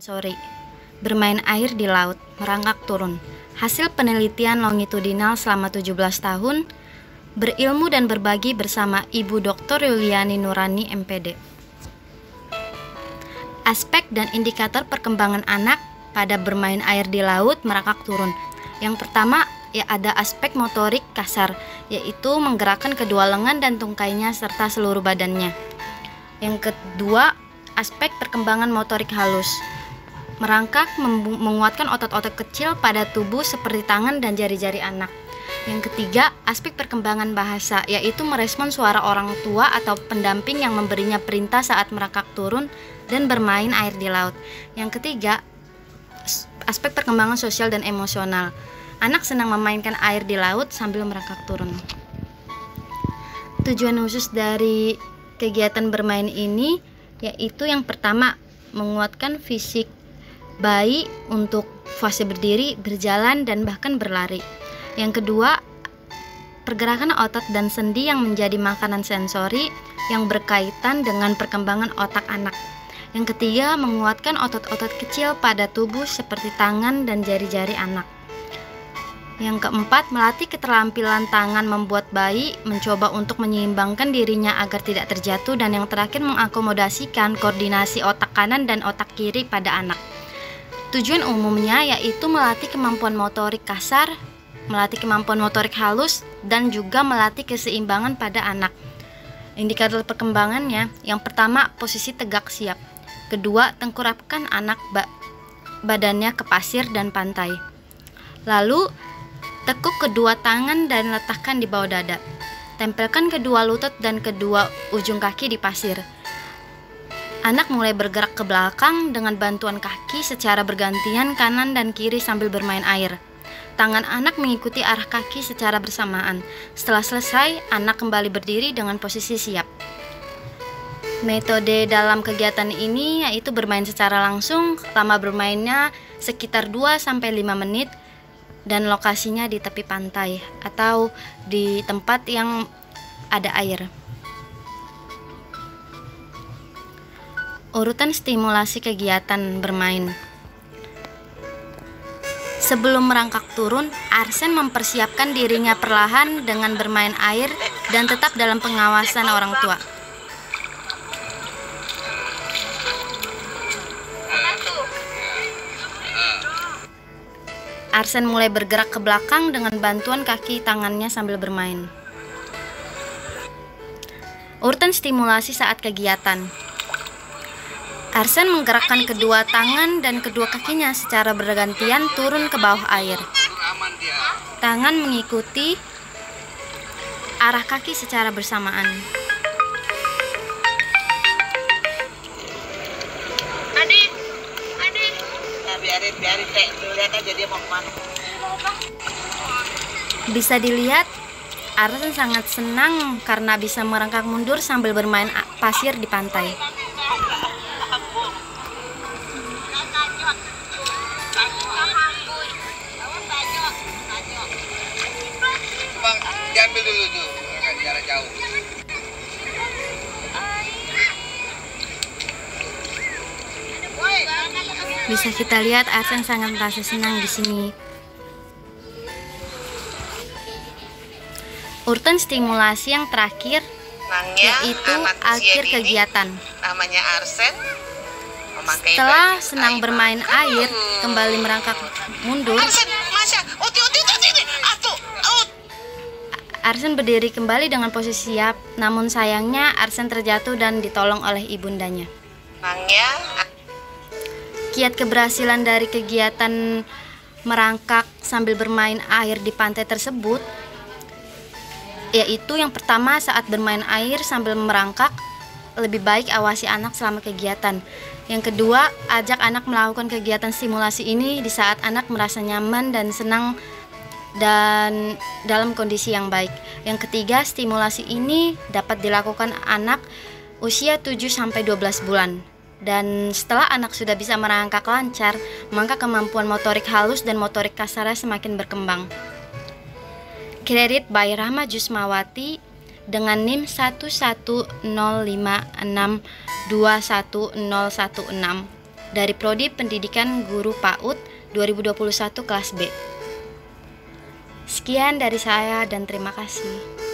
sensori. Bermain air di laut, merangkak turun. Hasil penelitian longitudinal selama 17 tahun, berilmu dan berbagi bersama Ibu Dr. Yuliani Nurani, MPD. Aspek dan indikator perkembangan anak pada bermain air di laut merangkak turun. Yang pertama, ada aspek motorik kasar, yaitu menggerakkan kedua lengan dan tungkainya serta seluruh badannya. Yang kedua, aspek perkembangan motorik halus. Merangkak menguatkan otot-otot kecil pada tubuh seperti tangan dan jari-jari anak. Yang ketiga, aspek perkembangan bahasa, yaitu merespon suara orang tua atau pendamping yang memberinya perintah saat merangkak turun dan bermain air di laut. Yang ketiga, aspek perkembangan sosial dan emosional. Anak senang memainkan air di laut sambil merangkak turun. Tujuan khusus dari kegiatan bermain ini yaitu yang pertama, menguatkan fisik bayi untuk fase berdiri, berjalan, dan bahkan berlari. Yang kedua, pergerakan otot dan sendi yang menjadi makanan sensori yang berkaitan dengan perkembangan otak anak. Yang ketiga, menguatkan otot-otot kecil pada tubuh seperti tangan dan jari-jari anak. Yang keempat, melatih keterampilan tangan membuat bayi mencoba untuk menyeimbangkan dirinya agar tidak terjatuh. Dan yang terakhir, mengakomodasikan koordinasi otak kanan dan otak kiri pada anak. Tujuan umumnya yaitu melatih kemampuan motorik kasar, melatih kemampuan motorik halus, dan juga melatih keseimbangan pada anak. Indikator perkembangannya, yang pertama, posisi tegak siap. Kedua, tengkurapkan anak badannya ke pasir dan pantai. Lalu, tekuk kedua tangan dan letakkan di bawah dada. Tempelkan kedua lutut dan kedua ujung kaki di pasir. Anak mulai bergerak ke belakang dengan bantuan kaki secara bergantian kanan dan kiri sambil bermain air. Tangan anak mengikuti arah kaki secara bersamaan. Setelah selesai, anak kembali berdiri dengan posisi siap. Metode dalam kegiatan ini yaitu bermain secara langsung. Lama bermainnya sekitar 2-5 menit. Dan lokasinya di tepi pantai atau di tempat yang ada air. Urutan stimulasi kegiatan bermain. Sebelum merangkak turun, Arsen mempersiapkan dirinya perlahan dengan bermain air dan tetap dalam pengawasan orang tua. Arsen mulai bergerak ke belakang dengan bantuan kaki tangannya sambil bermain. Urutan stimulasi saat kegiatan. Arsen menggerakkan kedua tangan dan kedua kakinya secara bergantian turun ke bawah air. Tangan mengikuti arah kaki secara bersamaan. Biarin Teh, lihat aja dia mau kemana. Bisa dilihat, Arsen sangat senang karena bisa merangkak mundur sambil bermain pasir di pantai. Bang, diambil dulu tuh, jarak jauh. Bisa kita lihat Arsen sangat merasa senang di sini. Urutan stimulasi yang terakhir yaitu akhir kegiatan. Namanya Arsen. Setelah senang bermain air, kembali merangkak mundur. Arsen berdiri kembali dengan posisi siap, namun sayangnya Arsen terjatuh dan ditolong oleh ibundanya. Kiat keberhasilan dari kegiatan merangkak sambil bermain air di pantai tersebut yaitu yang pertama, saat bermain air sambil merangkak, lebih baik awasi anak selama kegiatan. Yang kedua, ajak anak melakukan kegiatan stimulasi ini di saat anak merasa nyaman dan senang dan dalam kondisi yang baik. Yang ketiga, stimulasi ini dapat dilakukan anak usia 7-12 bulan. Dan setelah anak sudah bisa merangkak lancar, maka kemampuan motorik halus dan motorik kasarnya semakin berkembang. Kredit by Rahma Jusmawati dengan NIM 11056211016. dari Prodi Pendidikan Guru PAUD 2021 kelas B. Sekian dari saya dan terima kasih.